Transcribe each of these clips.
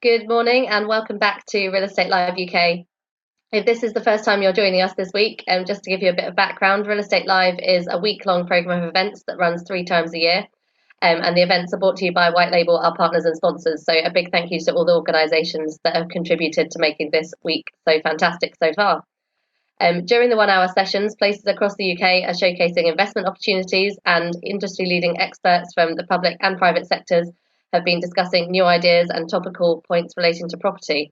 Good morning and welcome back to Real Estate Live UK. If this is the first time you're joining us this week, just to give you a bit of background, Real Estate Live is a week-long programme of events that runs 3 times a year. And the events are brought to you by White Label, our partners and sponsors. So a big thank you to all the organisations that have contributed to making this week so fantastic so far. During the 1-hour sessions, places across the UK are showcasing investment opportunities, and industry-leading experts from the public and private sectors have been discussing new ideas and topical points relating to property.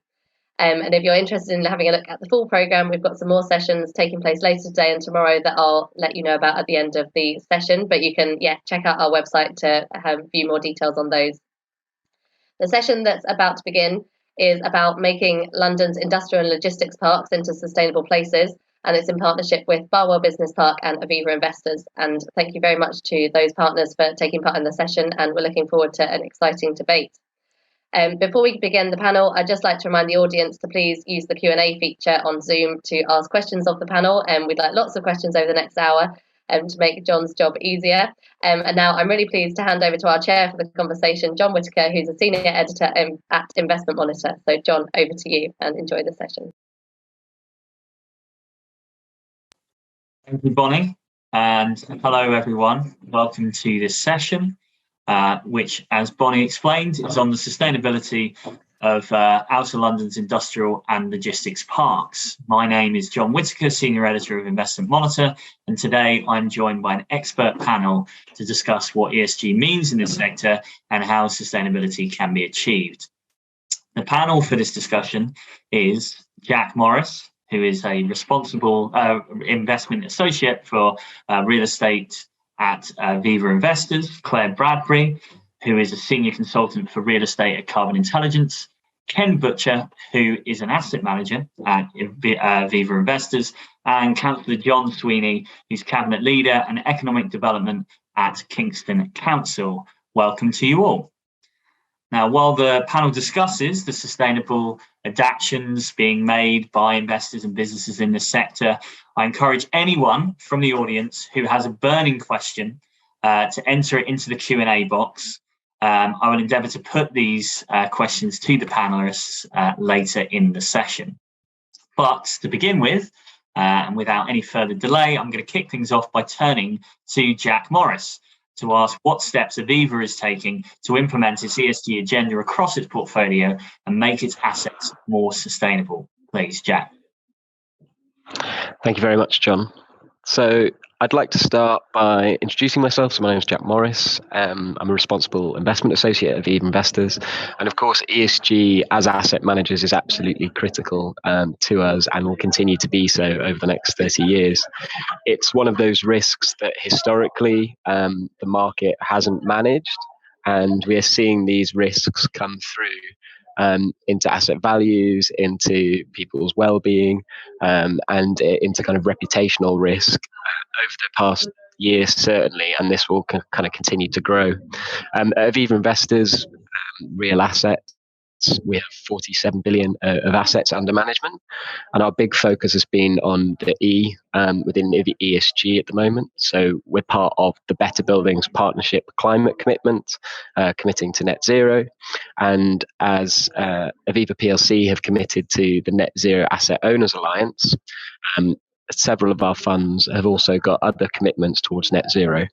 And if you're interested in having a look at the full programme, we've got some more sessions taking place later today and tomorrow that I'll let you know about at the end of the session. But you can, check out our website to view more details on those. The session that's about to begin is about making London's industrial and logistics parks into sustainable places, and it's in partnership with Barwell Business Park and Aviva Investors. And thank you very much to those partners for taking part in the session, and we're looking forward to an exciting debate. Before we begin the panel, I'd just like to remind the audience to please use the Q&A feature on Zoom to ask questions of the panel, and we'd like lots of questions over the next hour to make John's job easier. And now I'm really pleased to hand over to our chair for the conversation, John Whittaker, who's a senior editor at Investment Monitor. So John, over to you and enjoy the session. Thank you, Bonnie, and hello everyone. Welcome to this session, which, as Bonnie explained, is on the sustainability of Outer London's industrial and logistics parks. My name is John Whittaker, Senior Editor of Investment Monitor, and today I'm joined by an expert panel to discuss what ESG means in this sector and how sustainability can be achieved. The panel for this discussion is Jack Morris, who is a responsible investment associate for real estate at Aviva Investors, Claire Bradbury, who is a senior consultant for real estate at Carbon Intelligence, Ken Butcher, who is an asset manager at Aviva Investors, and Councillor John Sweeney, who's cabinet leader and economic development at Kingston Council. Welcome to you all. Now, while the panel discusses the sustainable adaptions being made by investors and businesses in this sector, I encourage anyone from the audience who has a burning question to enter it into the Q&A box. I will endeavour to put these questions to the panellists later in the session. But to begin with, and without any further delay, I'm going to kick things off by turning to Jack Morris to ask what steps Aviva is taking to implement its ESG agenda across its portfolio and make its assets more sustainable. Please, Jack. Thank you very much, John. So I'd like to start by introducing myself. So my name is Jack Morris. I'm a responsible investment associate at Aviva Investors. And of course, ESG as asset managers is absolutely critical to us and will continue to be so over the next 30 years. It's one of those risks that historically the market hasn't managed, and we are seeing these risks come through into asset values, into people's well-being, and into kind of reputational risk over the past year, certainly, and this will kind of continue to grow. At Aviva Investors, real assets, we have 47 billion of assets under management, and our big focus has been on the E within the ESG at the moment. So we're part of the Better Buildings Partnership Climate Commitment, committing to net zero, and as Aviva PLC have committed to the Net Zero Asset Owners Alliance, several of our funds have also got other commitments towards net zero.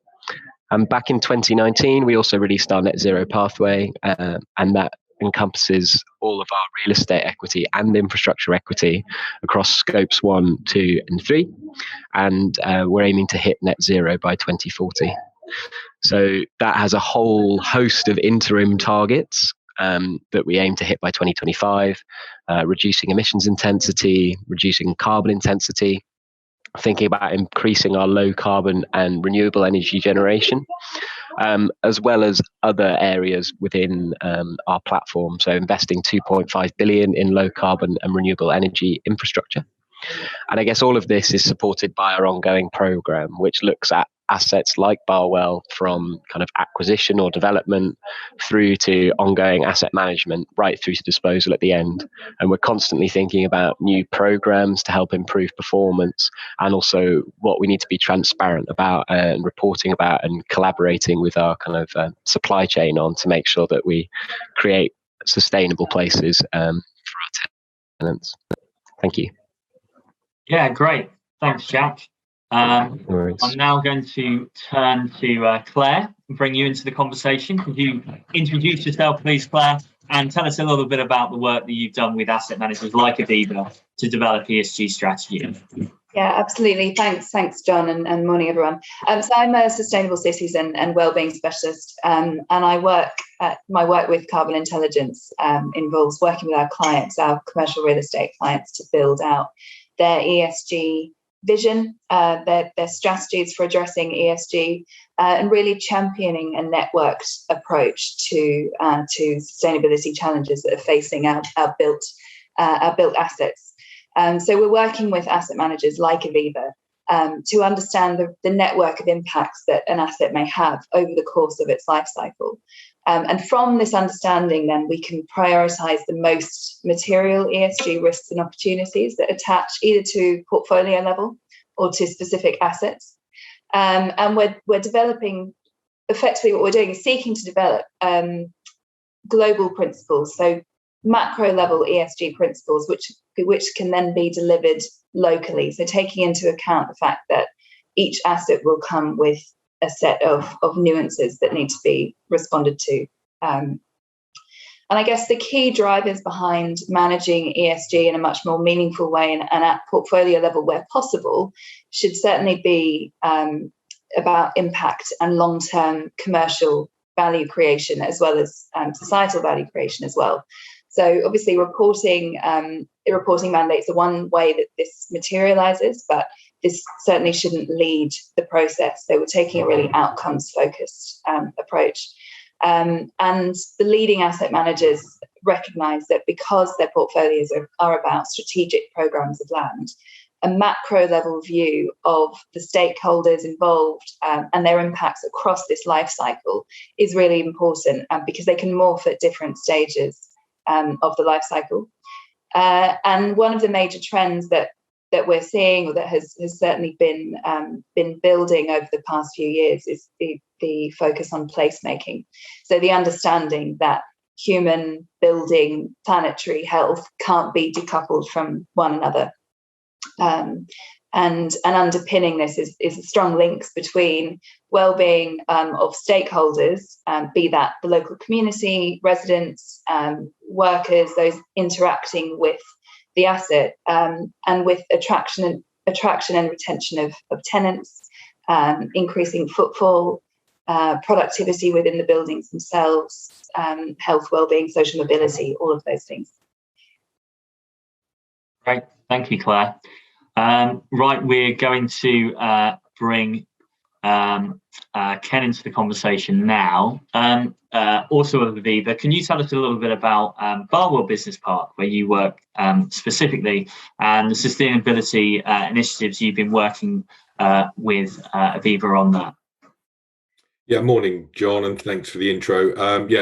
And back in 2019, we also released our net zero pathway, and that encompasses all of our real estate equity and infrastructure equity across scopes 1, 2, and 3. And we're aiming to hit net zero by 2040. So that has a whole host of interim targets that we aim to hit by 2025, reducing emissions intensity, reducing carbon intensity, thinking about increasing our low carbon and renewable energy generation, as well as other areas within our platform. So investing 2.5 billion in low carbon and renewable energy infrastructure. And I guess all of this is supported by our ongoing program, which looks at assets like Barwell from kind of acquisition or development through to ongoing asset management, right through to disposal at the end. And we're constantly thinking about new programs to help improve performance, and also what we need to be transparent about and reporting about, and collaborating with our kind of supply chain on to make sure that we create sustainable places for our tenants. Thank you. Yeah, great. Thanks, Jack. No worries. I'm now going to turn to Claire and bring you into the conversation. Could you introduce yourself, please, Claire, and tell us a little bit about the work that you've done with asset managers like Aviva to develop ESG strategy? Yeah, absolutely. Thanks, John, and morning, everyone. So I'm a sustainable cities and wellbeing specialist, and my work with carbon intelligence involves working with our clients, our commercial real estate clients, to build out their ESG vision, their strategies for addressing ESG, and really championing a networked approach to sustainability challenges that are facing our built assets. So we're working with asset managers like Aviva to understand the network of impacts that an asset may have over the course of its life cycle. And from this understanding, then we can prioritise the most material ESG risks and opportunities that attach either to portfolio level or to specific assets. And we're developing, effectively what we're doing is seeking to develop global principles, so macro level ESG principles, which can then be delivered locally. So taking into account the fact that each asset will come with a set of nuances that need to be responded to. And I guess the key drivers behind managing ESG in a much more meaningful way and at portfolio level where possible should certainly be about impact and long-term commercial value creation, as well as societal value creation as well. So obviously reporting mandates are one way that this materialises, but this certainly shouldn't lead the process. So we're taking a really outcomes-focused approach. And the leading asset managers recognise that because their portfolios are about strategic programmes of land, a macro level view of the stakeholders involved and their impacts across this life cycle is really important, because they can morph at different stages of the life cycle. And one of the major trends that we're seeing, or that has certainly been building over the past few years, is the focus on placemaking. So the understanding that human, building, planetary health can't be decoupled from one another. And underpinning this is strong links between well-being of stakeholders, be that the local community, residents, workers, those interacting with the asset, and with attraction and retention of tenants, increasing footfall, productivity within the buildings themselves, health, well-being, social mobility, all of those things. Great, thank you, Claire. Right, we're going to bring Ken into the conversation now. Also with Aviva, can you tell us a little bit about Barwell Business Park, where you work specifically, and the sustainability initiatives you've been working with Aviva on that? Yeah, morning, John, and thanks for the intro.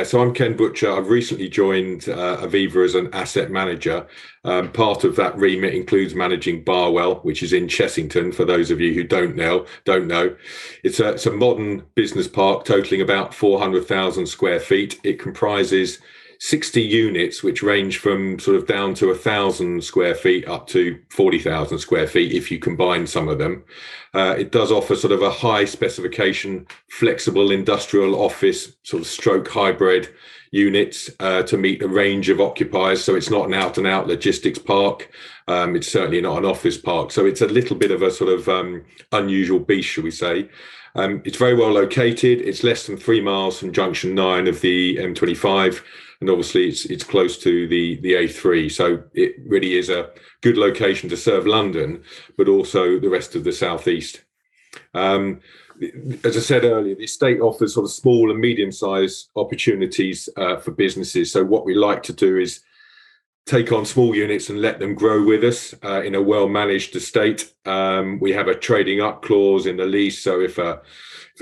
So I'm Ken Butcher. I've recently joined Aviva as an asset manager. Part of that remit includes managing Barwell, which is in Chessington. For those of you who don't know, it's a modern business park totaling about 400,000 square feet. It comprises 60 units, which range from sort of down to 1,000 square feet up to 40,000 square feet if you combine some of them. It does offer sort of a high specification, flexible industrial office sort of stroke hybrid units to meet a range of occupiers. So it's not an out and out logistics park. It's certainly not an office park. So it's a little bit of a sort of unusual beast, shall we say. It's very well located. It's less than 3 miles from junction 9 of the M25. And obviously it's close to the A3. So it really is a good location to serve London, but also the rest of the southeast. As I said earlier, the estate offers sort of small and medium-sized opportunities for businesses. So what we like to do is take on small units and let them grow with us in a well-managed estate. We have a trading up clause in the lease. So if a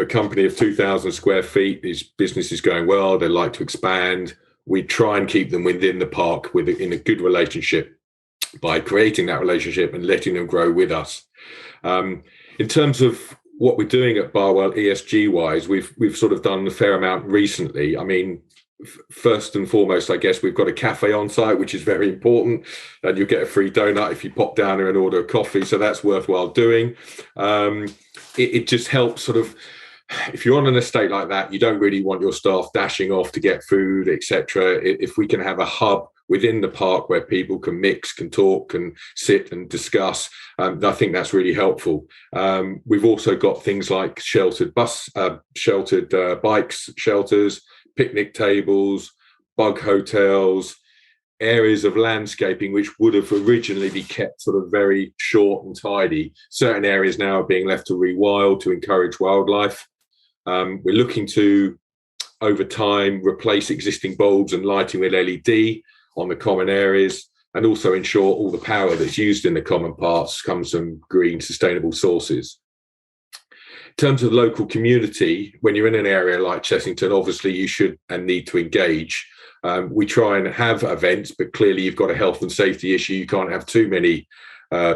company of 2,000 square feet, this business is going well, they like to expand, we try and keep them within the park in a good relationship by creating that relationship and letting them grow with us. In terms of what we're doing at Barwell ESG wise, we've sort of done a fair amount recently. I mean, first and foremost, I guess we've got a cafe on site, which is very important, and you'll get a free donut if you pop down there and order a coffee. So that's worthwhile doing. It just helps sort of, if you're on an estate like that, you don't really want your staff dashing off to get food, etc. If we can have a hub within the park where people can mix, can talk, can sit and discuss, I think that's really helpful. We've also got things like sheltered bikes, shelters, picnic tables, bug hotels, areas of landscaping which would have originally be kept sort of very short and tidy. Certain areas now are being left to rewild to encourage wildlife. We're looking to, over time, replace existing bulbs and lighting with LED on the common areas, and also ensure all the power that's used in the common parts comes from green, sustainable sources. In terms of local community, when you're in an area like Chessington, obviously you should and need to engage. We try and have events, but clearly you've got a health and safety issue. You can't have too many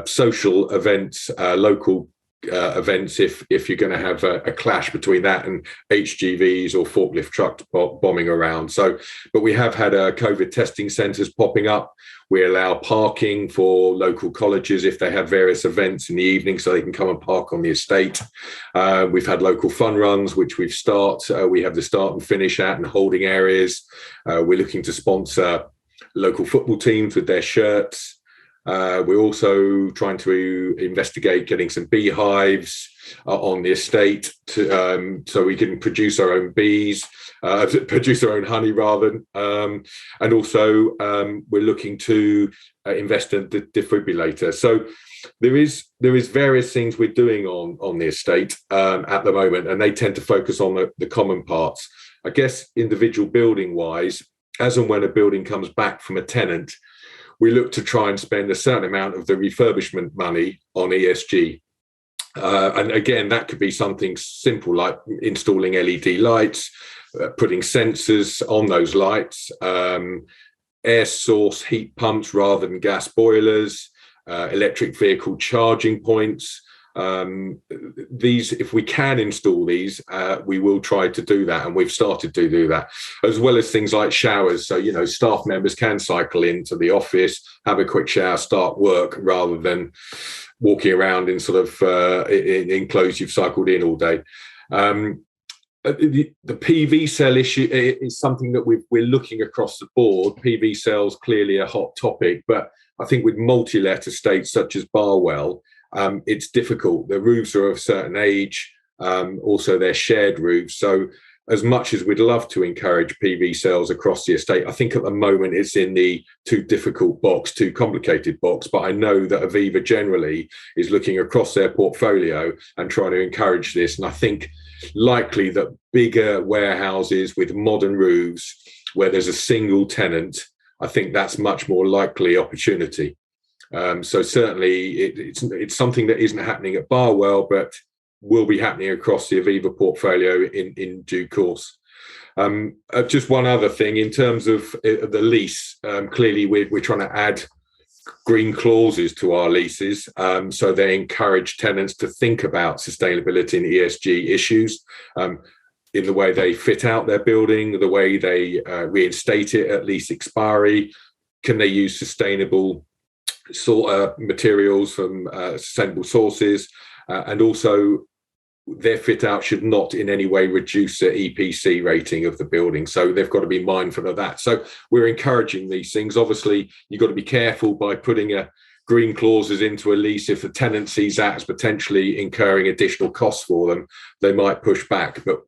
social events, local events, if you're going to have a clash between that and HGVs or forklift trucks bombing around. But we have had COVID testing centres popping up. We allow parking for local colleges if they have various events in the evening, so they can come and park on the estate. We've had local fun runs, which we have the start and finish at, and holding areas. We're looking to sponsor local football teams with their shirts. We're also trying to investigate getting some beehives on the estate so we can produce our own bees, produce our own honey rather. And also we're looking to invest in the defibrillator. So there is various things we're doing on the estate at the moment, and they tend to focus on the common parts. I guess individual building wise, as and when a building comes back from a tenant, we look to try and spend a certain amount of the refurbishment money on ESG. And again, that could be something simple like installing LED lights, putting sensors on those lights, air source heat pumps rather than gas boilers, electric vehicle charging points. These, if we can install these, we will try to do that, and we've started to do that, as well as things like showers. So, staff members can cycle into the office, have a quick shower, start work, rather than walking around in sort of in clothes you've cycled in all day. The PV cell issue is something that we're looking across the board. PV cells clearly a hot topic, but I think with multi-let estates such as Barwell, it's difficult. The roofs are of a certain age, also they're shared roofs. So as much as we'd love to encourage PV cells across the estate, I think at the moment it's in the too difficult box, too complicated box. But I know that Aviva generally is looking across their portfolio and trying to encourage this. And I think likely that bigger warehouses with modern roofs where there's a single tenant, I think that's much more likely opportunity. So certainly it's something that isn't happening at Barwell, but will be happening across the Aviva portfolio in due course. Just one other thing in terms of the lease, clearly we're trying to add green clauses to our leases, so they encourage tenants to think about sustainability and ESG issues in the way they fit out their building, the way they reinstate it at lease expiry. Can they use sustainable materials from sustainable sources, and also their fit out should not in any way reduce the EPC rating of the building, so they've got to be mindful of that. So we're encouraging these things. Obviously you've got to be careful by putting green clauses into a lease. If the tenant sees that as potentially incurring additional costs for them, they might push back, but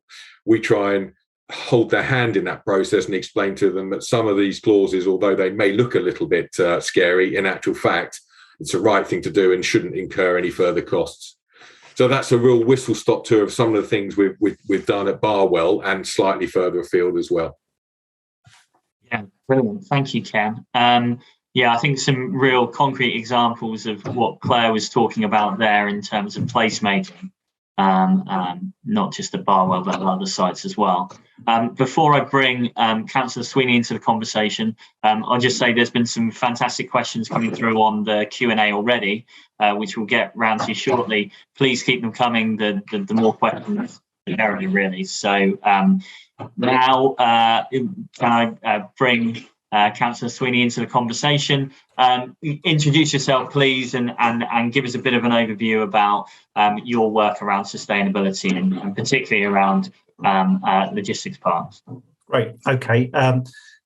we try and hold their hand in that process and explain to them that some of these clauses, although they may look a little bit scary, in actual fact it's the right thing to do and shouldn't incur any further costs. So that's a real whistle-stop tour of some of the things we've done at Barwell and slightly further afield as well. Yeah, brilliant. Thank you, Ken. I think some real concrete examples of what Claire was talking about there in terms of placemaking, not just at Barwell but at other sites as well. Before I bring Councillor Sweeney into the conversation, I'll just say there's been some fantastic questions coming through on the Q&A already, which we'll get round to shortly. Please keep them coming. The more questions, inherently, really. So now can I bring Councillor Sweeney into the conversation? Introduce yourself, please, and give us a bit of an overview about your work around sustainability and particularly around logistics parks. Great. Okay.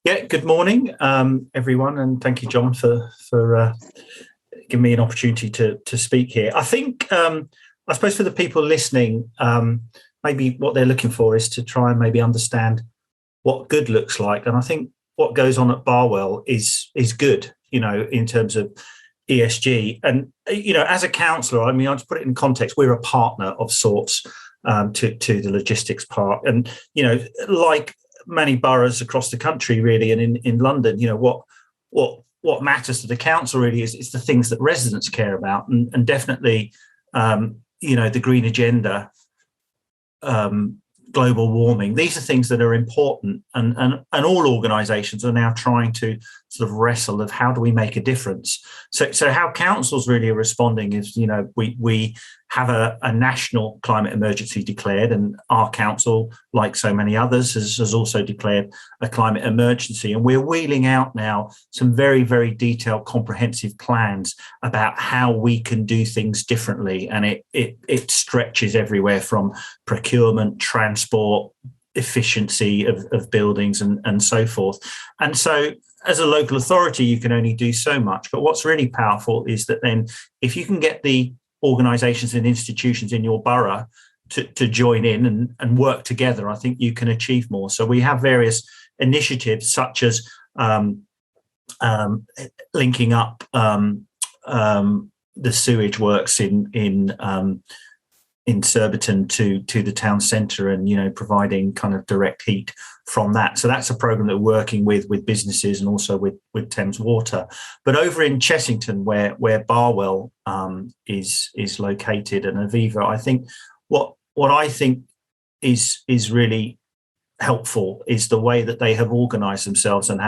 Good morning, everyone, and thank you, John, for giving me an opportunity to speak here. I think, I suppose for the people listening, maybe what they're looking for is to try and maybe understand what good looks like. And I think what goes on at Barwell is good, in terms of ESG. And, as a councillor, I mean, I'll just put it in context, we're a partner of sorts to the logistics park. And, like many boroughs across the country, really, and in London, what matters to the council really is the things that residents care about, and definitely, the green agenda, global warming. These are things that are important, and all organisations are now trying to sort of wrestle of how do we make a difference. So how councils really are responding is, we have a national climate emergency declared, and our council, like so many others, has also declared a climate emergency. And we're wheeling out now some very, very detailed, comprehensive plans about how we can do things differently. And it stretches everywhere from procurement, transport, efficiency of buildings and so forth. And so as a local authority, you can only do so much. But what's really powerful is that then if you can get the organisations and institutions in your borough to join in and work together, I think you can achieve more. So we have various initiatives such as linking up the sewage works in Surbiton to the town centre, and providing kind of direct heat from that. So that's a programme that we're working with businesses and also with Thames Water. But over in Chessington, where Barwell is located, and Aviva, I think what I think is really helpful is the way that they have organised themselves and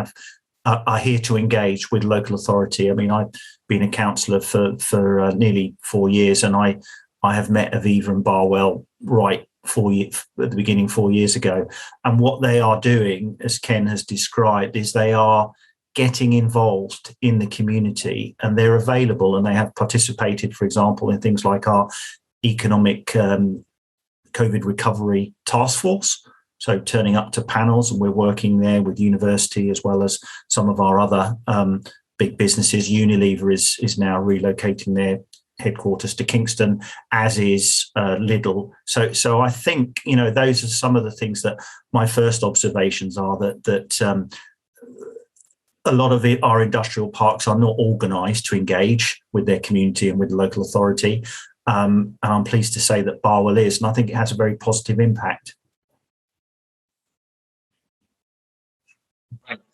are here to engage with local authority. I mean, I've been a councillor for nearly 4 years, and I have met Aviva and Barwell at the beginning 4 years ago. And what they are doing, as Ken has described, is they are getting involved in the community, and they're available, and they have participated, for example, in things like our economic COVID recovery task force. So turning up to panels, and we're working there with university as well as some of our other big businesses. Unilever is now relocating their headquarters to Kingston, as is Lidl. So I think those are some of the things that my first observations are, that a lot of our industrial parks are not organised to engage with their community and with the local authority. And I'm pleased to say that Barwell is, and I think it has a very positive impact.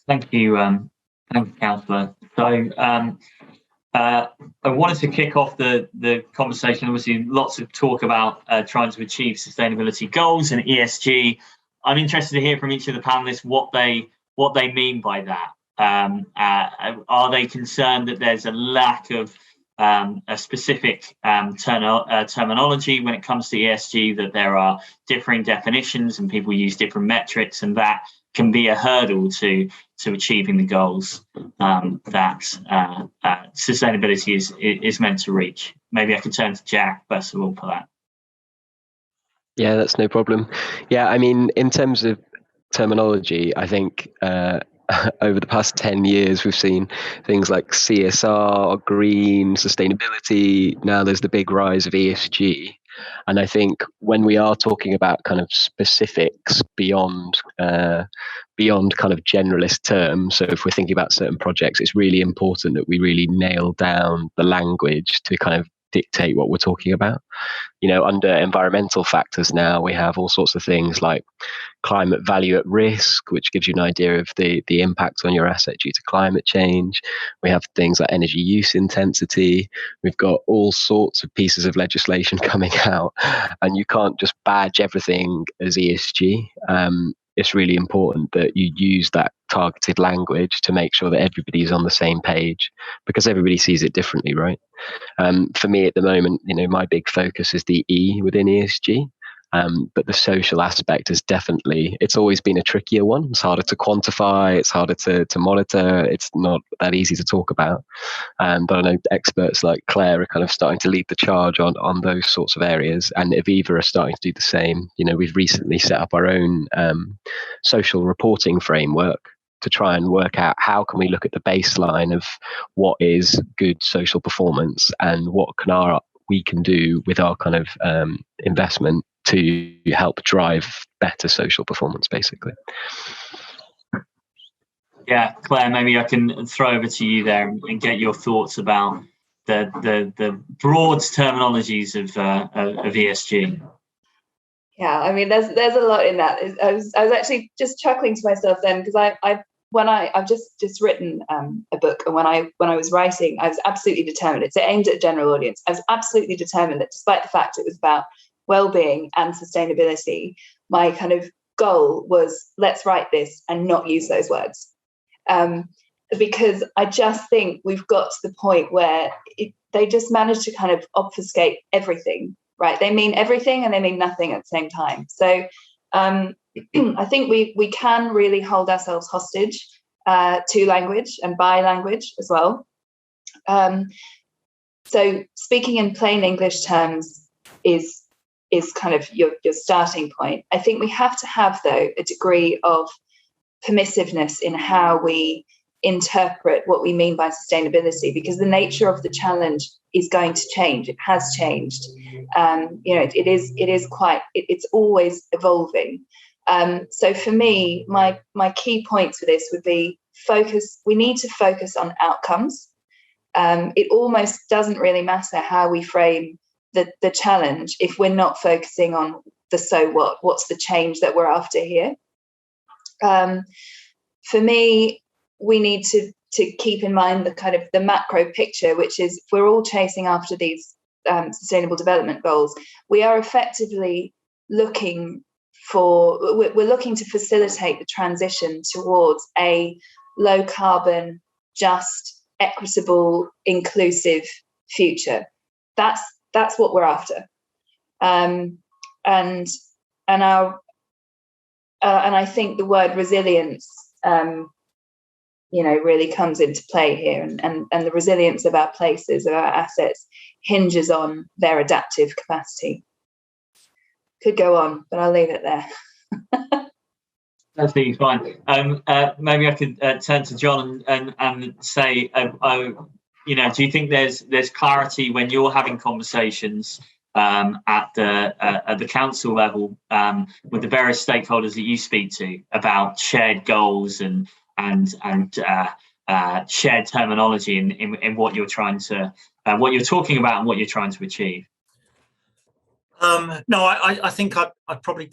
Thank you, Councillor. So I wanted to kick off the conversation. Obviously, lots of talk about trying to achieve sustainability goals and ESG. I'm interested to hear from each of the panelists what they mean by that. Are they concerned that there's a lack of a specific terminology when it comes to ESG, that there are differing definitions and people use different metrics, and that can be a hurdle to achieving the goals that sustainability is meant to reach? Maybe I could turn to Jack first of all for that. Yeah, that's no problem. Yeah, I mean, in terms of terminology, I think over the past 10 years, we've seen things like CSR, green, sustainability. Now there's the big rise of ESG. And I think when we are talking about kind of specifics beyond kind of generalist terms, so if we're thinking about certain projects, it's really important that we really nail down the language to kind of dictate what we're talking about. Under environmental factors now, we have all sorts of things like climate value at risk, which gives you an idea of the impact on your asset due to climate change. We have things like energy use intensity. We've got all sorts of pieces of legislation coming out, and you can't just badge everything as ESG. It's really important that you use that targeted language to make sure that everybody's on the same page, because everybody sees it differently, right? For me at the moment, my big focus is the E within ESG. But the social aspect is definitely, it's always been a trickier one. It's harder to quantify, it's harder to monitor, it's not that easy to talk about. But I know experts like Claire are kind of starting to lead the charge on those sorts of areas, and Aviva are starting to do the same. We've recently set up our own social reporting framework to try and work out how can we look at the baseline of what is good social performance and what we can do with our kind of investment to help drive better social performance, basically. Yeah, Claire, maybe I can throw over to you there and get your thoughts about the broad terminologies of ESG. Yeah, I mean, there's a lot in that. I was actually just chuckling to myself then, because I've just written a book, and when I was writing, I was absolutely determined. It's aimed at a general audience. I was absolutely determined that, despite the fact it was about well-being and sustainability, my kind of goal was, let's write this and not use those words, because I just think we've got to the point where they just manage to kind of obfuscate everything. Right, they mean everything and they mean nothing at the same time. So I think we can really hold ourselves hostage to language and by language as well. So speaking in plain English terms is kind of your starting point. I think we have to have, though, a degree of permissiveness in how we interpret what we mean by sustainability, because the nature of the challenge is going to change. It has changed. It's always evolving. So for me, my key points for this would be focus. We need to focus on outcomes. It almost doesn't really matter how we frame the challenge if we're not focusing on the so what. What's the change that we're after here? For me, we need to keep in mind the kind of the macro picture, which is, if we're all chasing after these sustainable development goals, we are effectively looking to facilitate the transition towards a low carbon, just, equitable, inclusive future. That's what we're after, and I think the word resilience really comes into play here, and the resilience of our places, of our assets, hinges on their adaptive capacity. Could go on, but I'll leave it there. That's fine. Maybe I could turn to John and say, do you think there's clarity when you're having conversations at the council level with the various stakeholders that you speak to about shared goals and shared terminology in what you're trying to what you're talking about and what you're trying to achieve? No, I think I'd probably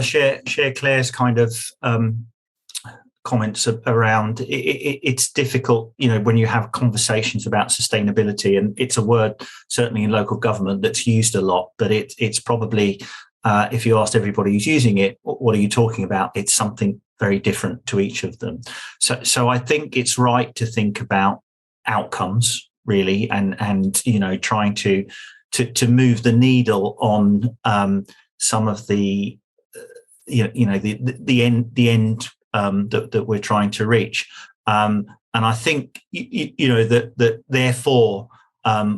share Claire's kind of comments around it's difficult, when you have conversations about sustainability, and it's a word certainly in local government that's used a lot, but it's probably if you asked everybody who's using it, what are you talking about? It's something very different to each of them. So I think it's right to think about outcomes, really, and trying to move the needle on some of the the end that we're trying to reach, and I think that therefore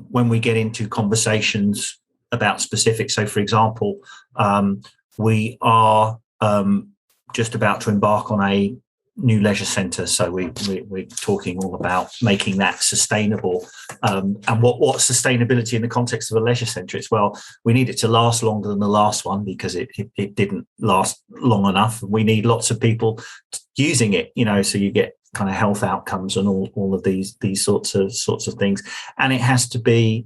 when we get into conversations about specifics, so for example, we are just about to embark on a new leisure centre, so we're talking all about making that sustainable, and what's sustainability in the context of a leisure centre? It's, well, we need it to last longer than the last one because it didn't last long enough. We need lots of people using it, so you get kind of health outcomes and all of these sorts of things, and it has to be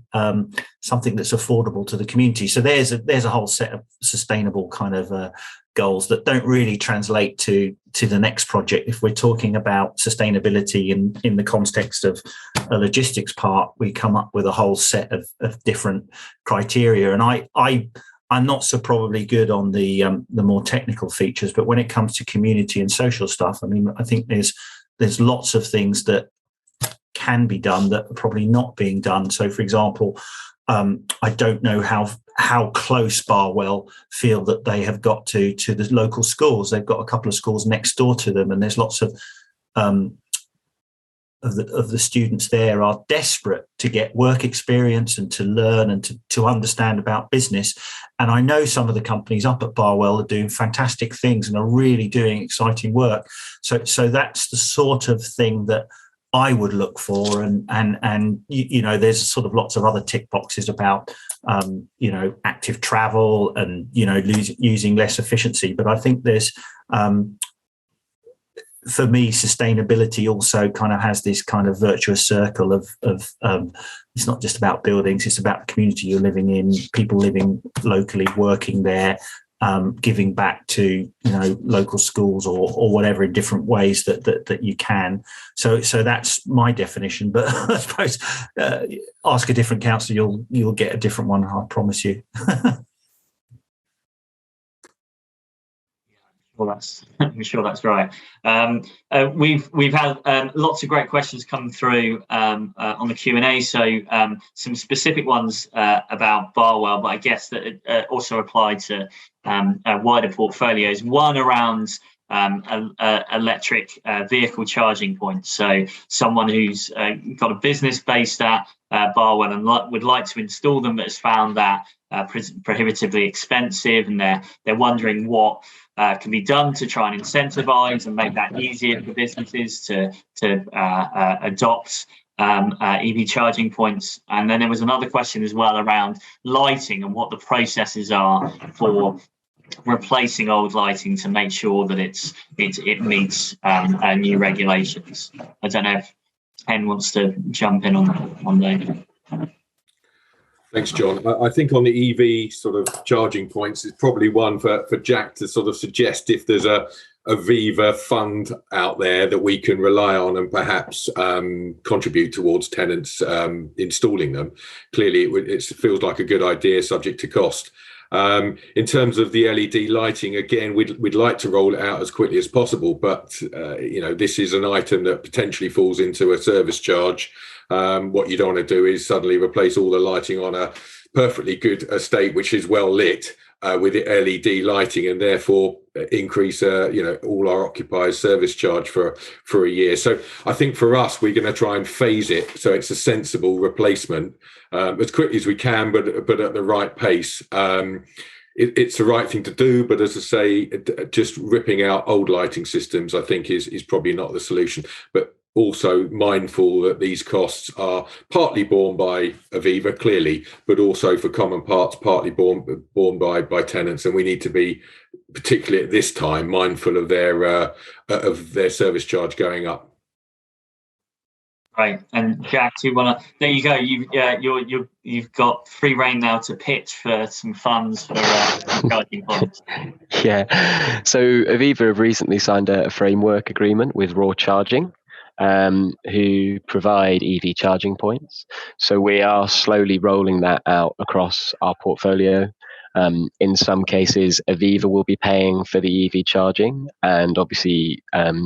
something that's affordable to the community. So there's a whole set of sustainable kind of goals that don't really translate to the next project. If we're talking about sustainability in the context of a logistics part, we come up with a whole set of different criteria. And I'm not so probably good on the more technical features, but when it comes to community and social stuff, I mean, I think there's lots of things that can be done that are probably not being done. So, for example, I don't know how how close Barwell feel that they have got to the local schools. They've got a couple of schools next door to them, and there's lots of the students there are desperate to get work experience and to learn and to understand about business. And I know some of the companies up at Barwell are doing fantastic things and are really doing exciting work. So that's the sort of thing that I would look for. And there's sort of lots of other tick boxes about active travel and using less efficiency. But I think there's for me, sustainability also kind of has this kind of virtuous circle of it's not just about buildings, it's about the community you're living in, people living locally, working there, giving back to local schools or whatever in different ways that you can. So that's my definition. But I suppose ask a different councillor, you'll get a different one, I promise you. Well, I'm sure that's right. We've had lots of great questions come through on the Q&A. So some specific ones about Barwell, but I guess that also apply to wider portfolios. One around electric vehicle charging points. So someone who's got a business based at Barwell and would like to install them, but has found that prohibitively expensive, and they're wondering what can be done to try and incentivise and make that easier for businesses to adopt EV charging points. And then there was another question as well around lighting and what the processes are for replacing old lighting to make sure that it meets new regulations. I don't know if Ken wants to jump in on that. Thanks, John. I think on the EV sort of charging points is probably one for Jack to sort of suggest if there's a Aviva fund out there that we can rely on and perhaps contribute towards tenants installing them. Clearly, it feels like a good idea, subject to cost. In terms of the LED lighting, again, we'd like to roll it out as quickly as possible, but this is an item that potentially falls into a service charge. What you don't want to do is suddenly replace all the lighting on a perfectly good estate which is well lit with LED lighting, and therefore increase all our occupiers' service charge for a year. So I think for us, we're going to try and phase it so it's a sensible replacement as quickly as we can, but at the right pace. It's the right thing to do, but as I say, just ripping out old lighting systems, I think is probably not the solution. But also mindful that these costs are partly borne by Aviva, clearly, but also for common parts, partly borne by tenants, and we need to be, particularly at this time, mindful of their service charge going up. Right, and Jack, do you want to? There you go. You've got free rein now to pitch for some funds for charging points. Yeah. So Aviva have recently signed a framework agreement with Raw Charging, who provide EV charging points. So we are slowly rolling that out across our portfolio. In some cases, Aviva will be paying for the EV charging and obviously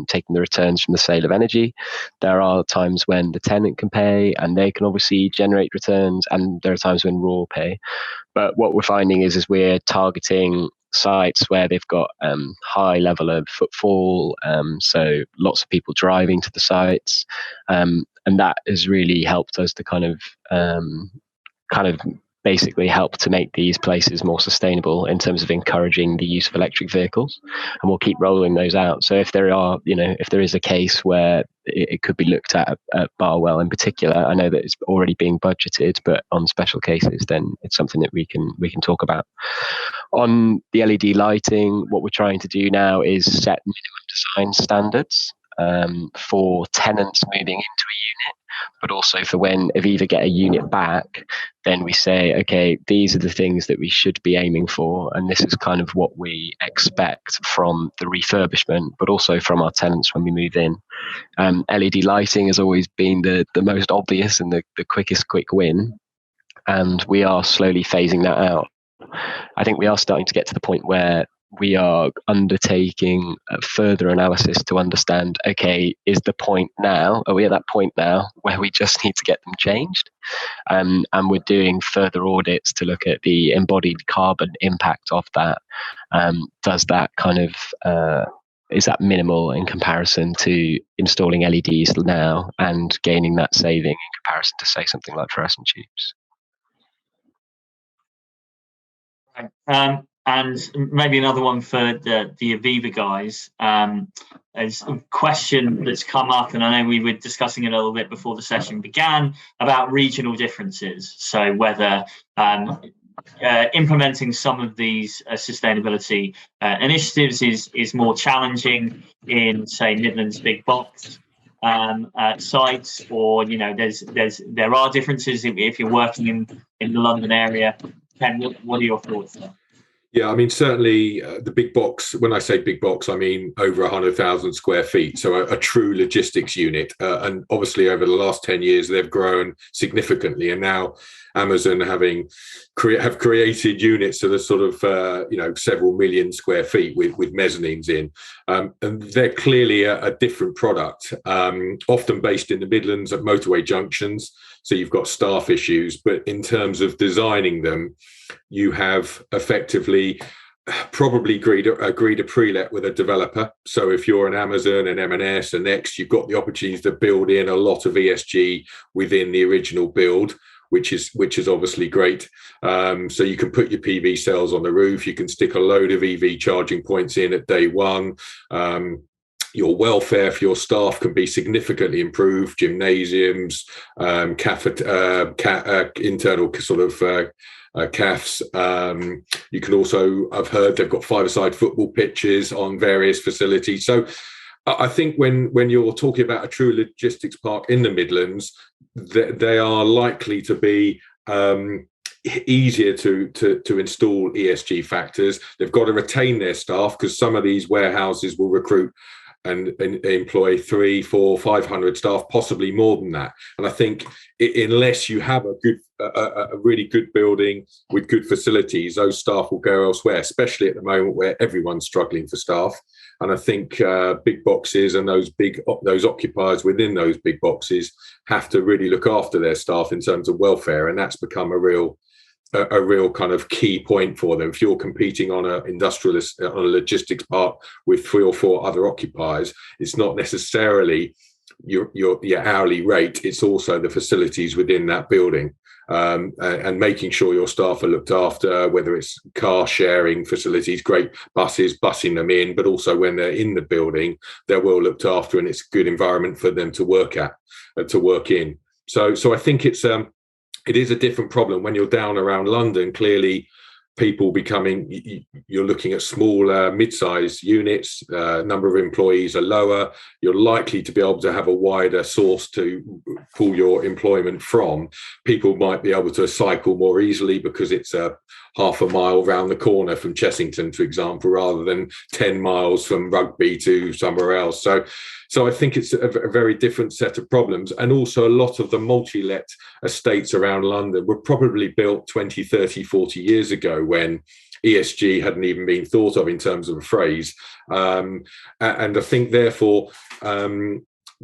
taking the returns from the sale of energy. There are times when the tenant can pay and they can obviously generate returns, and there are times when Raw pay. But what we're finding is we're targeting sites where they've got high level of footfall, so lots of people driving to the sites, and that has really helped us to kind of basically help to make these places more sustainable in terms of encouraging the use of electric vehicles, and we'll keep rolling those out. So if there is a case where it could be looked at Barwell in particular, I know that it's already being budgeted, but on special cases, then it's something that we can talk about. On the LED lighting, what we're trying to do now is set minimum design standards for tenants moving into a unit, but also for when Aviva get a unit back, then we say, okay, these are the things that we should be aiming for, and this is kind of what we expect from the refurbishment, but also from our tenants when we move in. LED lighting has always been the most obvious and the quickest quick win, and we are slowly phasing that out. I think we are starting to get to the point where we are undertaking a further analysis to understand, okay, are we at that point now where we just need to get them changed? And we're doing further audits to look at the embodied carbon impact of that. Does that kind of is that minimal in comparison to installing LEDs now and gaining that saving in comparison to, say, something like fluorescent tubes? Right. And maybe another one for the Aviva guys. There's a question that's come up, and I know we were discussing it a little bit before the session began, about regional differences. So whether implementing some of these sustainability initiatives is more challenging in, say, Midlands big box sites, or there are differences if you're working in the London area. Ken, what are your thoughts there? Yeah, I mean, certainly the big box, when I say big box, I mean over 100,000 square feet. So a true logistics unit. And obviously over the last 10 years, they've grown significantly. And now Amazon have created units that are sort of, several million square feet with mezzanines in. And they're clearly a different product, often based in the Midlands at motorway junctions. So you've got staff issues. But in terms of designing them, you have effectively probably agreed a pre-let with a developer. So if you're an Amazon, an M&S, an Next, you've got the opportunity to build in a lot of ESG within the original build, which is obviously great. So you can put your PV cells on the roof. You can stick a load of EV charging points in at day one. Your welfare for your staff can be significantly improved. Gymnasiums, internal sort of CAFs. You can also, I've heard they've got five-a-side football pitches on various facilities. So I think when you're talking about a true logistics park in the Midlands, they are likely to be easier to install ESG factors. They've got to retain their staff, because some of these warehouses will recruit and employ 300, 400, 500 staff, possibly more than that. And I think unless you have a really good building with good facilities, those staff will go elsewhere, especially at the moment where everyone's struggling for staff. And I think big boxes and those occupiers within those big boxes have to really look after their staff in terms of welfare, and that's become a real kind of key point for them. If you're competing on a logistics park with 3 or 4 other occupiers, it's not necessarily your hourly rate, it's also the facilities within that building, and making sure your staff are looked after, whether it's car sharing facilities, great buses, bussing them in, but also when they're in the building, they're well looked after and it's a good environment for them to work in. So I think it is a different problem when you're down around London. Clearly, you're looking at smaller, mid-sized units, number of employees are lower. You're likely to be able to have a wider source to pull your employment from. People might be able to cycle more easily because it's a half a mile round the corner from Chessington, for example, rather than 10 miles from Rugby to somewhere else. So I think it's a very different set of problems. And also a lot of the multi-let estates around London were probably built 20, 30, 40 years ago when ESG hadn't even been thought of in terms of a phrase. And I think, therefore,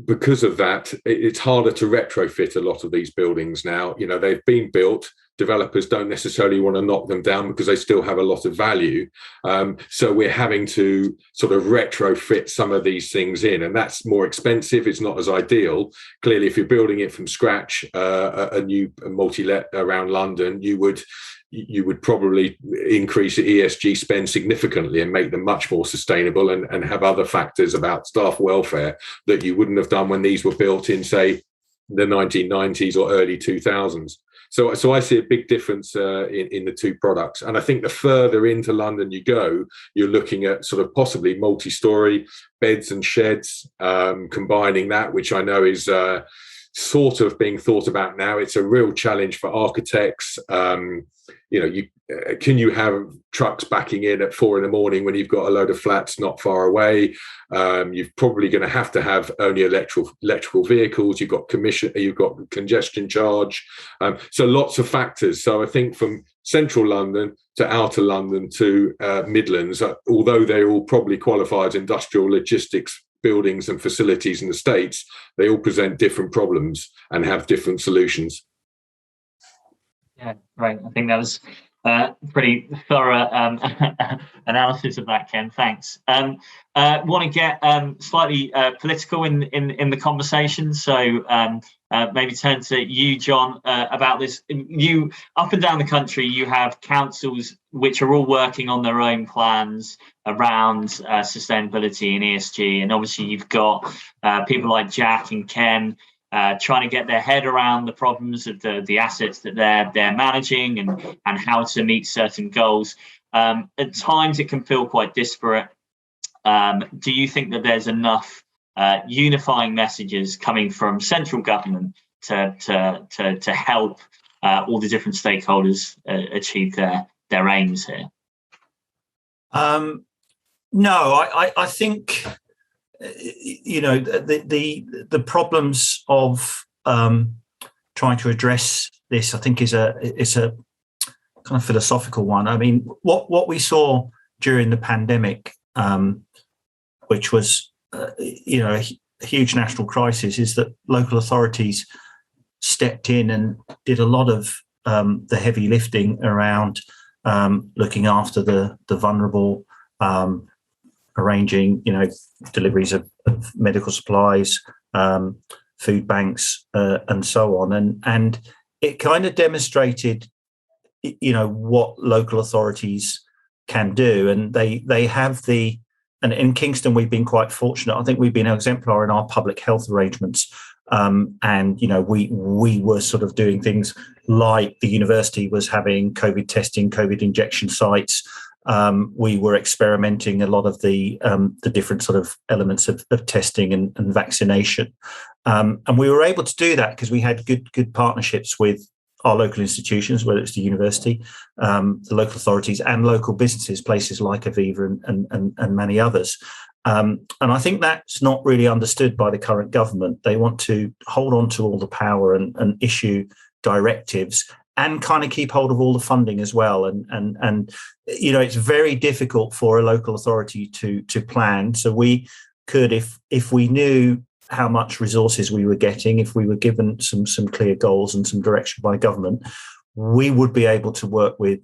because of that, it's harder to retrofit a lot of these buildings now. They've been built. Developers don't necessarily want to knock them down because they still have a lot of value. So we're having to sort of retrofit some of these things in, and that's more expensive. It's not as ideal. Clearly, if you're building it from scratch, a new multi-let around London, you would probably increase the ESG spend significantly and make them much more sustainable and have other factors about staff welfare that you wouldn't have done when these were built in, say, the 1990s or early 2000s. So I see a big difference in the two products. And I think the further into London you go, you're looking at sort of possibly multi-storey beds and sheds, combining that, which I know is sort of being thought about now. It's a real challenge for architects. can you have trucks backing in at 4 a.m. when you've got a load of flats not far away? You're probably going to have only electrical vehicles. You've got congestion charge. So lots of factors. So I think from central London to outer London to Midlands, although they all probably qualify as industrial logistics buildings and facilities in the States, they all present different problems and have different solutions. Yeah, right. I think that was pretty thorough analysis of that, Ken. Thanks. Want to get slightly political in the conversation, so maybe turn to you, John, about this. You, up and down the country, you have councils which are all working on their own plans around sustainability and ESG, and obviously you've got people like Jack and Ken trying to get their head around the problems of the assets that they're managing and how to meet certain goals. At times it can feel quite disparate. Do you think that there's enough unifying messages coming from central government to help all the different stakeholders achieve their aims here? No, I think the problems of trying to address this, I think, is a kind of philosophical one. I mean, what we saw during the pandemic, which was a huge national crisis, is that local authorities stepped in and did a lot of the heavy lifting around looking after the vulnerable, arranging, deliveries of medical supplies, food banks, and so on. And it kind of demonstrated, what local authorities can do. And they have and in Kingston, we've been quite fortunate. I think we've been exemplar in our public health arrangements. And we were sort of doing things like the university was having COVID testing, COVID injection sites. We were experimenting a lot of the different sort of elements of testing and vaccination, and we were able to do that because we had good partnerships with our local institutions, whether it's the university, the local authorities, and local businesses, places like Aviva and many others. And I think that's not really understood by the current government. They want to hold on to all the power and issue directives and kind of keep hold of all the funding as well. And it's very difficult for a local authority to plan. So we could, if we knew how much resources we were getting, if we were given some clear goals and some direction by government, we would be able to work with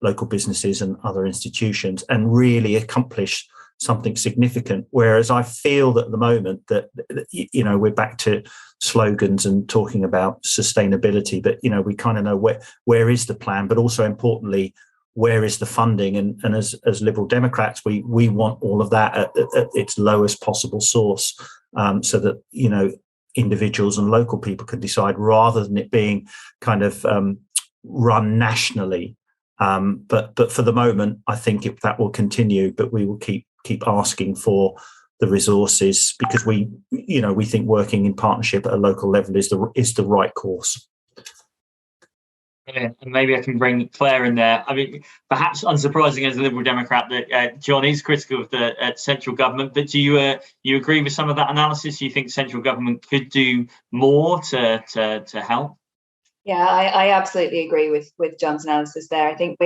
local businesses and other institutions and really accomplish something significant. Whereas I feel that at the moment that we're back to slogans and talking about sustainability, but we kind of know where is the plan, but also importantly, where is the funding? And as Liberal Democrats, we want all of that at its lowest possible source, so that individuals and local people can decide rather than it being kind of run nationally. But for the moment, I think that will continue, but we will keep asking for the resources because we think working in partnership at a local level is the right course. Brilliant. And maybe I can bring Claire in there. I mean, perhaps unsurprising as a Liberal Democrat that John is critical of the central government, but do you agree with some of that analysis? Do you think central government could do more to help? Yeah, I absolutely agree with John's analysis there. I think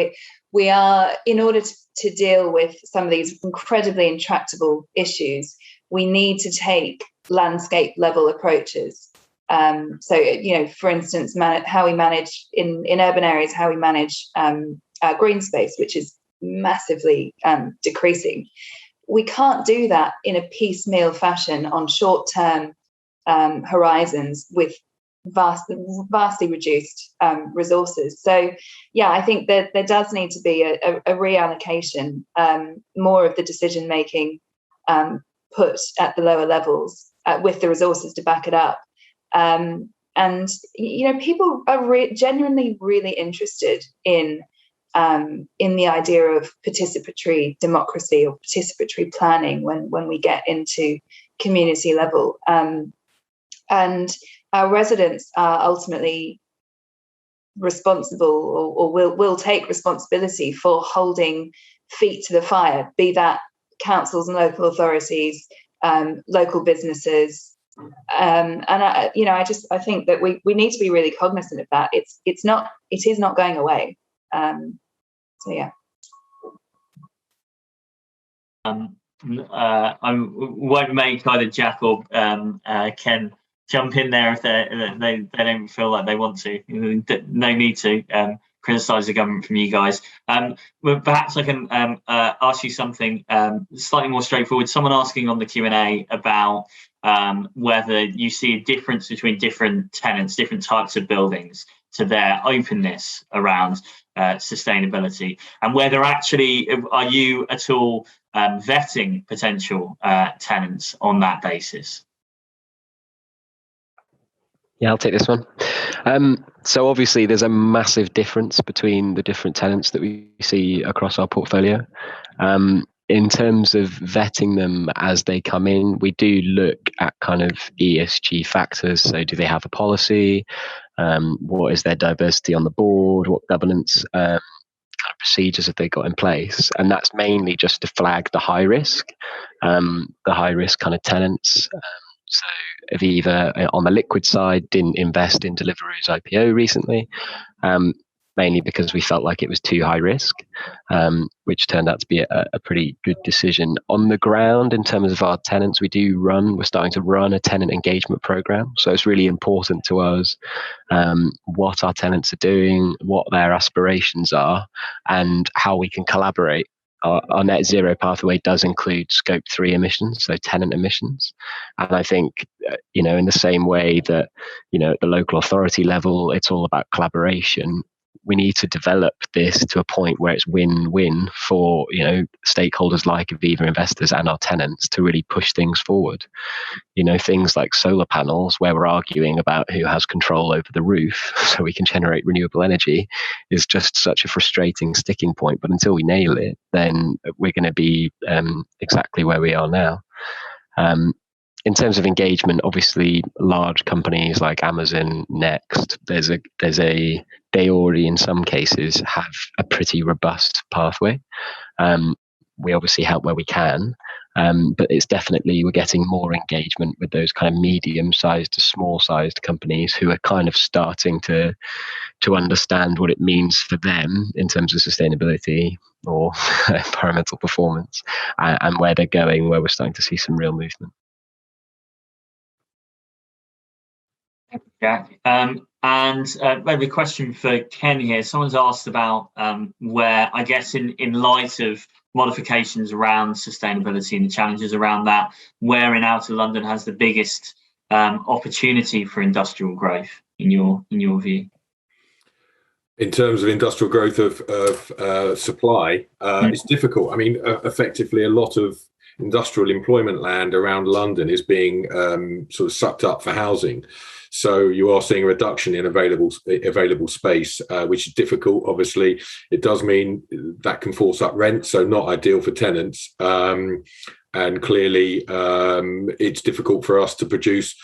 we are, in order to deal with some of these incredibly intractable issues, we need to take landscape level approaches. So, for instance, how we manage in urban areas, how we manage green space, which is massively decreasing. We can't do that in a piecemeal fashion on short-term horizons with vastly reduced resources. So, yeah, I think that there does need to be a reallocation, more of the decision making put at the lower levels with the resources to back it up. And people are genuinely really interested in the idea of participatory democracy or participatory planning when we get into community level. And our residents are ultimately responsible or will take responsibility for holding feet to the fire, be that councils and local authorities, local businesses. And I think that we need to be really cognizant of that. It is not going away. So yeah. I won't make either Jack or Ken jump in there if they don't feel like they want to. No need to criticise the government from you guys. But perhaps I can ask you something slightly more straightforward. Someone asking on the Q&A about whether you see a difference between different tenants, different types of buildings, to their openness around sustainability, and whether actually are you at all vetting potential tenants on that basis? Yeah, I'll take this one. So obviously there's a massive difference between the different tenants that we see across our portfolio. In terms of vetting them as they come in, we do look at kind of ESG factors. So do they have a policy? What is their diversity on the board? What governance kind of procedures have they got in place? And that's mainly just to flag the high risk kind of tenants. So Aviva on the liquid side didn't invest in Deliveroo's IPO recently, mainly because we felt like it was too high risk, which turned out to be a pretty good decision. On the ground, in terms of our tenants, we're starting to run a tenant engagement program. So it's really important to us what our tenants are doing, what their aspirations are, and how we can collaborate. Our net zero pathway does include scope 3 emissions, so tenant emissions. And I think, in the same way that, at the local authority level, it's all about collaboration. We need to develop this to a point where it's win-win for, stakeholders like Aviva investors and our tenants to really push things forward. Things like solar panels, where we're arguing about who has control over the roof so we can generate renewable energy, is just such a frustrating sticking point. But until we nail it, then we're going to be exactly where we are now. In terms of engagement, obviously, large companies like Amazon, Next, they already in some cases have a pretty robust pathway. We obviously help where we can, but it's definitely, we're getting more engagement with those kind of medium-sized to small-sized companies who are kind of starting to understand what it means for them in terms of sustainability or environmental performance, and where they're going, where we're starting to see some real movement. Jack. And maybe a question for Ken here. Someone's asked about where, I guess, in light of modifications around sustainability and the challenges around that, where in Outer London has the biggest opportunity for industrial growth in your view? In terms of industrial growth of supply, it's difficult. I mean, effectively, a lot of industrial employment land around London is being sort of sucked up for housing. So you are seeing a reduction in available space, which is difficult. Obviously, it does mean that can force up rent, so not ideal for tenants. And clearly, it's difficult for us to produce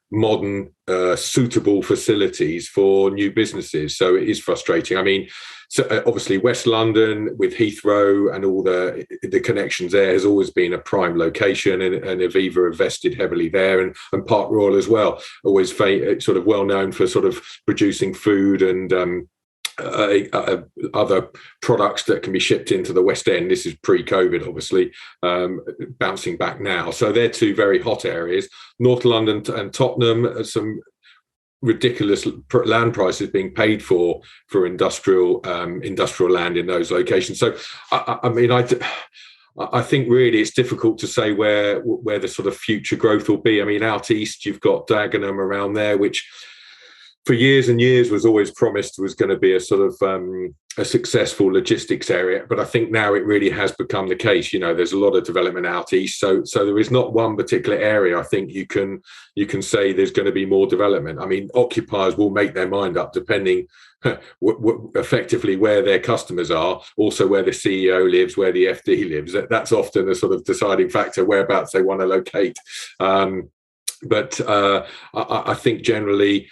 modern, suitable facilities for new businesses. So it is frustrating. I mean, so obviously West London with Heathrow and all the connections there has always been a prime location, and Aviva invested heavily there, and Park Royal as well, always sort of well known for sort of producing food and other products that can be shipped into the West End. This is pre-COVID, obviously, bouncing back now. So they're two very hot areas. North London and Tottenham, some ridiculous land prices being paid for industrial land in those locations. So I mean, I think really it's difficult to say where the sort of future growth will be. I mean, out east you've got Dagenham around there, which for years and years was always promised was going to be a sort of a successful logistics area. But I think now it really has become the case. There's a lot of development out east. So there is not one particular area I think you can say there's going to be more development. I mean, occupiers will make their mind up depending effectively where their customers are, also where the CEO lives, where the FD lives. That's often a sort of deciding factor, whereabouts they want to locate. But I think generally,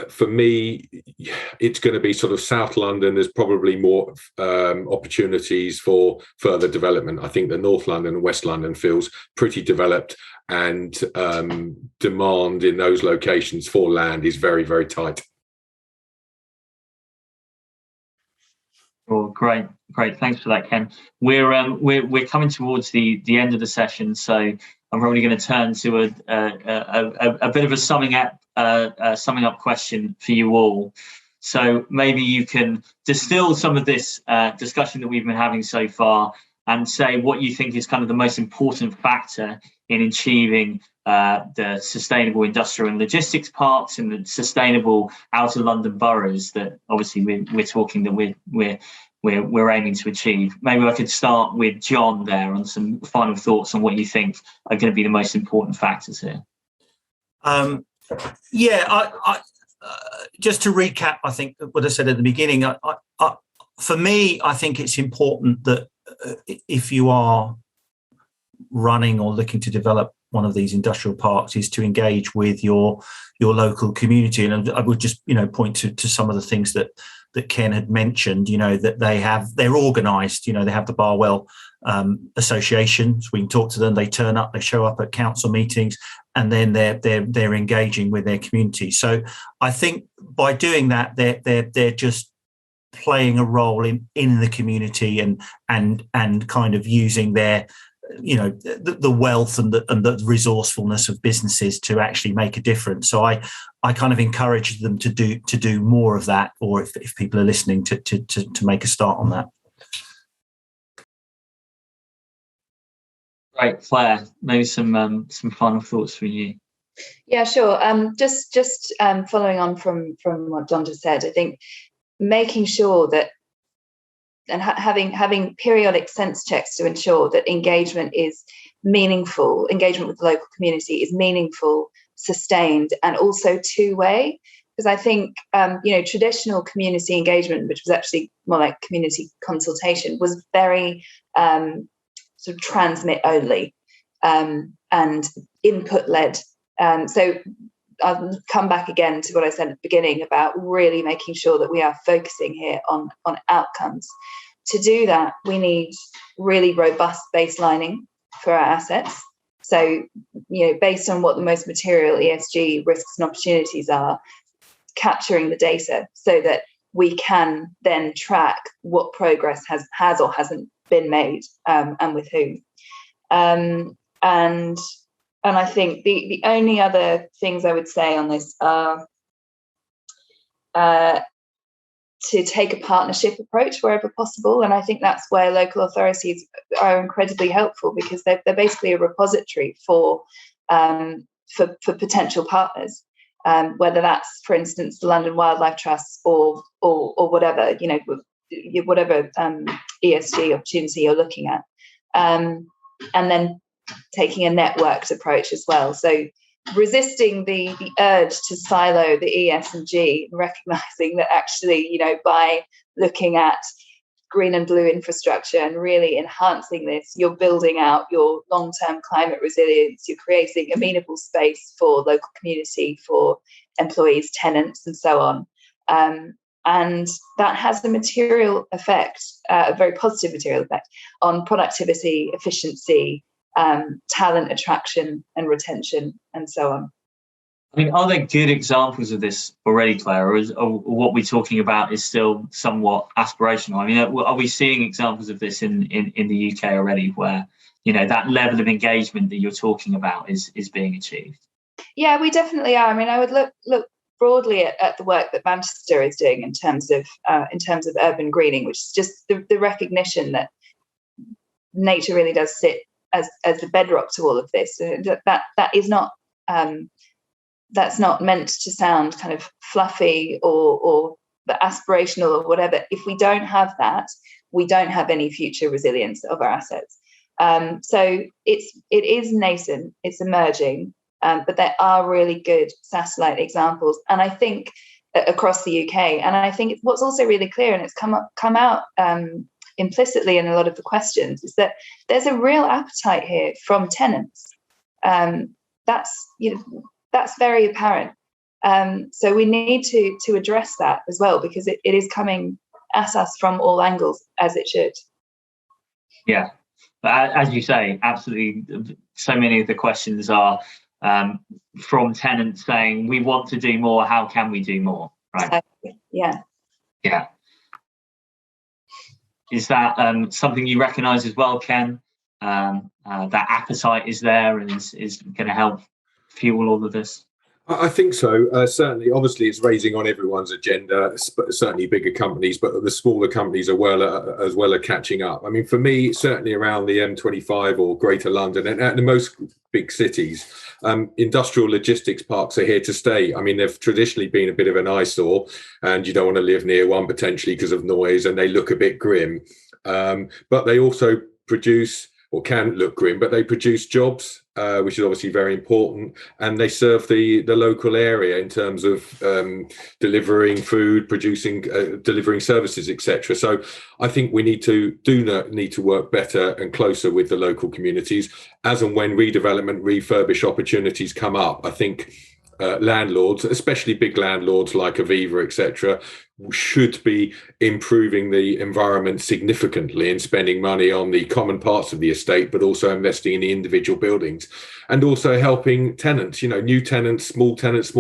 for me, it's going to be sort of South London. There's probably more opportunities for further development. I think the North London and West London feels pretty developed, and demand in those locations for land is very, very tight. Oh, great. Thanks for that, Ken. We're coming towards the end of the session, so I'm probably going to turn to a bit of a summing up question for you all. So maybe you can distill some of this discussion that we've been having so far and say what you think is kind of the most important factor in achieving the sustainable industrial and logistics parks and the sustainable outer London boroughs that obviously we're talking that we're aiming to achieve. Maybe I could start with John there on some final thoughts on what you think are going to be the most important factors here. Just to recap, I think what I said at the beginning, for me, I think it's important that if you are running or looking to develop one of these industrial parks, is to engage with your local community. And I would just point to some of the things that Ken had mentioned, that they're organised, they have the Barwell associations. We can talk to them, they turn up, they show up at council meetings, and then they're engaging with their community. So I think by doing that, they're just playing a role in the community and kind of using their the wealth and the resourcefulness of businesses to actually make a difference. So I kind of encourage them to do more of that, or if people are listening, to make a start on that. Great, Claire. Maybe some final thoughts for you. Yeah, sure. Just following on from what John just said, I think making sure that and having periodic sense checks to ensure that engagement is meaningful, engagement with the local community is meaningful, sustained, and also two-way. Because I think traditional community engagement, which was actually more like community consultation, was very sort of transmit only and input led. So I'll come back again to what I said at the beginning about really making sure that we are focusing here on outcomes. To do that, we need really robust baselining for our assets. So, based on what the most material ESG risks and opportunities are, capturing the data so that we can then track what progress has or hasn't been made, and with who. And I think the only other things I would say on this are to take a partnership approach wherever possible. And I think that's where local authorities are incredibly helpful, because they're basically a repository for potential partners, whether that's, for instance, the London Wildlife Trust or whatever, whatever ESG opportunity you're looking at. And then taking a networked approach as well. So resisting the urge to silo the ES and G, and recognizing that actually, by looking at green and blue infrastructure and really enhancing this, you're building out your long-term climate resilience, you're creating amenable space for local community, for employees, tenants, and so on. And that has a material effect, a very positive material effect on productivity, efficiency, talent attraction and retention, and so on. I mean, are there good examples of this already, Claire, or what we're talking about is still somewhat aspirational? I mean, are we seeing examples of this in the UK already, where that level of engagement that you're talking about is being achieved? Yeah, we definitely are. I mean, I would look broadly at the work that Manchester is doing in terms of urban greening, which is just the recognition that nature really does sit as the bedrock to all of this. That is not that's not meant to sound kind of fluffy or aspirational or whatever. If we don't have that, we don't have any future resilience of our assets. So it is nascent, it's emerging, but there are really good satellite examples, and I think across the UK. And I think what's also really clear, and it's come out implicitly in a lot of the questions, is that there's a real appetite here from tenants. That's very apparent. So we need to address that as well, because it is coming at us from all angles, as it should. Yeah, but as you say, absolutely. So many of the questions are from tenants saying, we want to do more, how can we do more? Right. Exactly. Yeah. Yeah. Is that something you recognise as well, Ken? That appetite is there and is going to help fuel all of this? I think so. Certainly, obviously, it's raising on everyone's agenda. Certainly, bigger companies, but the smaller companies are catching up. I mean, for me, certainly around the M25 or Greater London and the most big cities, industrial logistics parks are here to stay. I mean, they've traditionally been a bit of an eyesore, and you don't want to live near one potentially because of noise, and they look a bit grim. But they also produce, or can look grim, but they produce jobs, which is obviously very important, and they serve the local area in terms of delivering food, delivering services, etc. So I think we need to work better and closer with the local communities, as and when redevelopment, refurbish opportunities come up. I think landlords, especially big landlords like Aviva, etc., should be improving the environment significantly and spending money on the common parts of the estate, but also investing in the individual buildings, and also helping tenants, new tenants, small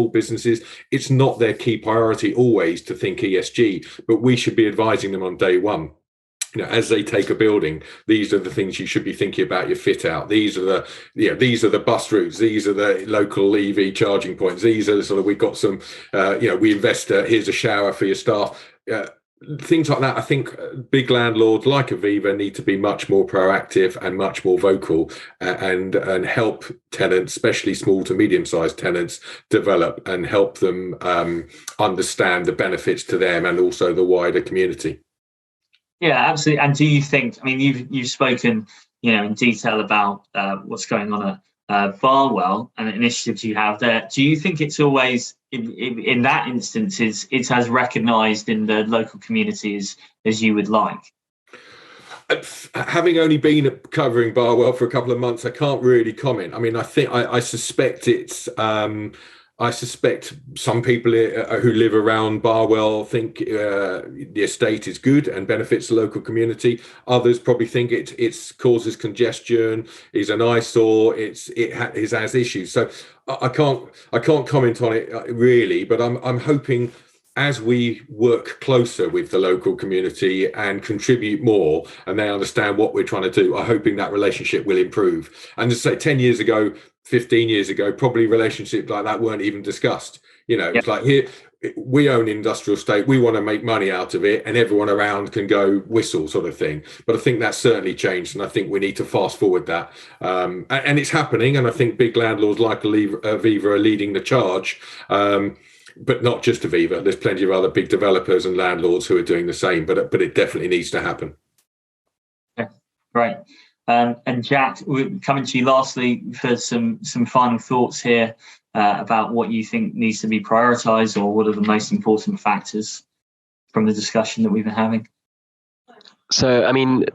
businesses. It's not their key priority always to think ESG, but we should be advising them on day one. As they take a building, these are the things you should be thinking about your fit out. These are the bus routes. These are the local EV charging points. These are we've got some, we invest, here's a shower for your staff. Things like that. I think big landlords like Aviva need to be much more proactive and much more vocal and help tenants, especially small to medium-sized tenants, develop and help them understand the benefits to them and also the wider community. Yeah, absolutely. And do you think, I mean, you've spoken, in detail about what's going on at Barwell and the initiatives you have there. Do you think it's always, in that instance, it's as recognised in the local community as you would like? Having only been covering Barwell for a couple of months, I can't really comment. I mean, I suspect it's. I suspect some people who live around Barwell think the estate is good and benefits the local community. Others probably think it causes congestion, is an eyesore, it has issues. So I can't comment on it really, but I'm hoping, as we work closer with the local community and contribute more, and they understand what we're trying to do, I'm hoping that relationship will improve. And to say 10 years ago, 15 years ago, probably relationships like that weren't even discussed. It's like, here, we own industrial estate, we want to make money out of it, and everyone around can go whistle, sort of thing. But I think that's certainly changed, and I think we need to fast forward that. And it's happening, and I think big landlords like Aviva are leading the charge. But not just Aviva. There's plenty of other big developers and landlords who are doing the same, but it definitely needs to happen. Okay, great. And Jack, we're coming to you lastly for some final thoughts here about what you think needs to be prioritised, or what are the most important factors from the discussion that we've been having. So, I mean,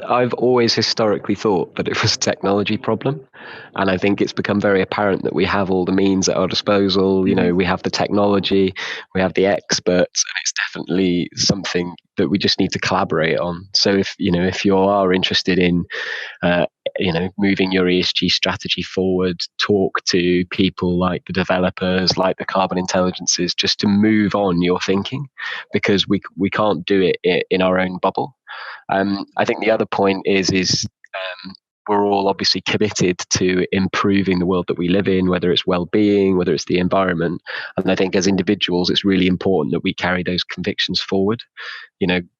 I've always historically thought that it was a technology problem. And I think it's become very apparent that we have all the means at our disposal. We have the technology, we have the experts, and it's definitely something that we just need to collaborate on. So if you are interested in, moving your ESG strategy forward, talk to people like the developers, like the carbon intelligences, just to move on your thinking, because we can't do it in our own bubble. I think the other point is we're all obviously committed to improving the world that we live in, whether it's well-being, whether it's the environment. And I think as individuals, it's really important that we carry those convictions forward.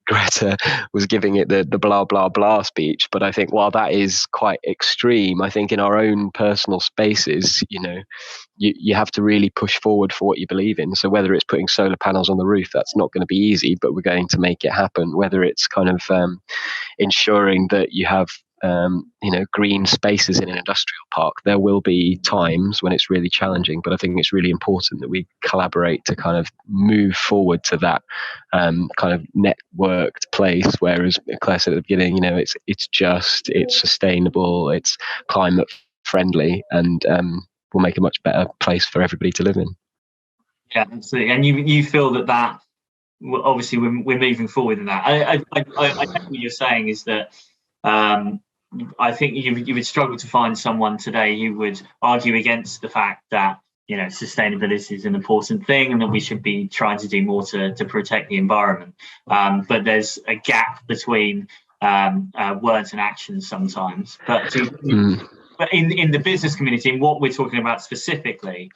Greta was giving it the blah, blah, blah speech. But I think while that is quite extreme, I think in our own personal spaces, you have to really push forward for what you believe in. So whether it's putting solar panels on the roof, that's not going to be easy, but we're going to make it happen. Whether it's kind of ensuring that you have green spaces in an industrial park, there will be times when it's really challenging, but I think it's really important that we collaborate to kind of move forward to that kind of networked place. Whereas Claire said at the beginning, it's sustainable, it's climate friendly, and will make a much better place for everybody to live in. Yeah, absolutely. And you feel that well, obviously we're moving forward in that. I think what you're saying is that I think you would struggle to find someone today who would argue against the fact that sustainability is an important thing and that we should be trying to do more to protect the environment. But there's a gap between words and actions sometimes. But in the business community, and what we're talking about specifically,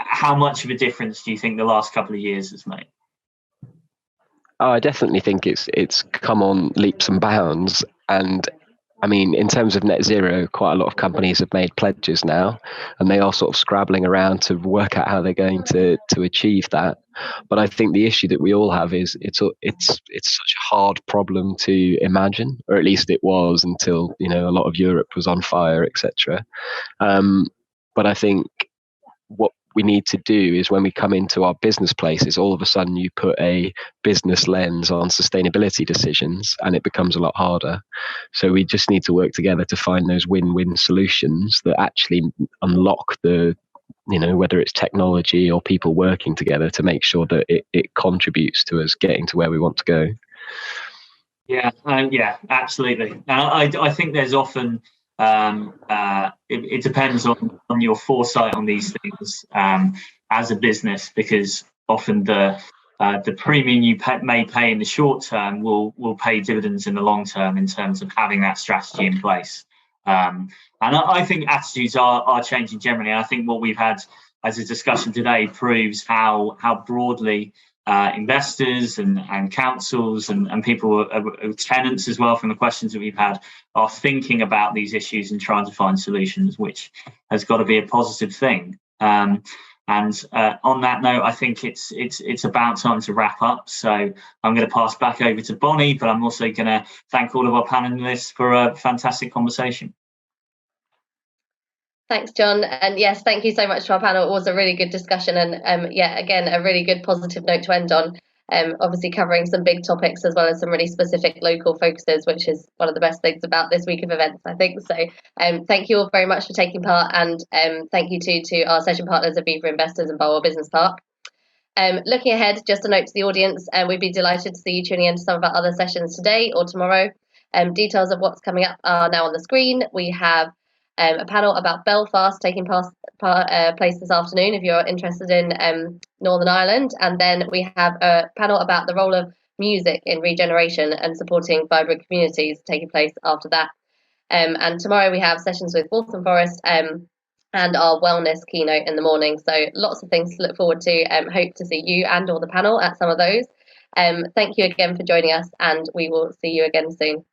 how much of a difference do you think the last couple of years has made? Oh, I definitely think it's come on leaps and bounds. And I mean, in terms of net zero, quite a lot of companies have made pledges now, and they are sort of scrabbling around to work out how they're going to achieve that. But I think the issue that we all have is it's such a hard problem to imagine, or at least it was until a lot of Europe was on fire, etc. But I think what we need to do is when we come into our business places, all of a sudden you put a business lens on sustainability decisions and it becomes a lot harder. So we just need to work together to find those win-win solutions that actually unlock the, whether it's technology or people working together to make sure that it contributes to us getting to where we want to go. Yeah, absolutely. I think there's often it depends on your foresight on these things as a business, because often the premium you may pay in the short term will pay dividends in the long term in terms of having that strategy in place. And I think attitudes are changing generally. I think what we've had as a discussion today proves how broadly investors and councils and people, tenants as well, from the questions that we've had, are thinking about these issues and trying to find solutions, which has got to be a positive thing. And on that note, I think it's about time to wrap up. So I'm going to pass back over to Bonnie, but I'm also going to thank all of our panelists for a fantastic conversation. Thanks, John. And yes, thank you so much to our panel. It was a really good discussion, and again, a really good positive note to end on. Obviously covering some big topics as well as some really specific local focuses, which is one of the best things about this week of events, I think. So thank you all very much for taking part, and thank you to our session partners, Aviva Investors and Barwell Business Park. Looking ahead, just a note to the audience, we'd be delighted to see you tuning into some of our other sessions today or tomorrow. Details of what's coming up are now on the screen. We have a panel about Belfast taking place this afternoon if you're interested in Northern Ireland, and then we have a panel about the role of music in regeneration and supporting vibrant communities taking place after that. And tomorrow we have sessions with Waltham Forest and our wellness keynote in the morning. So lots of things to look forward to. Hope to see you and or the panel at some of those. Thank you again for joining us, and we will see you again soon.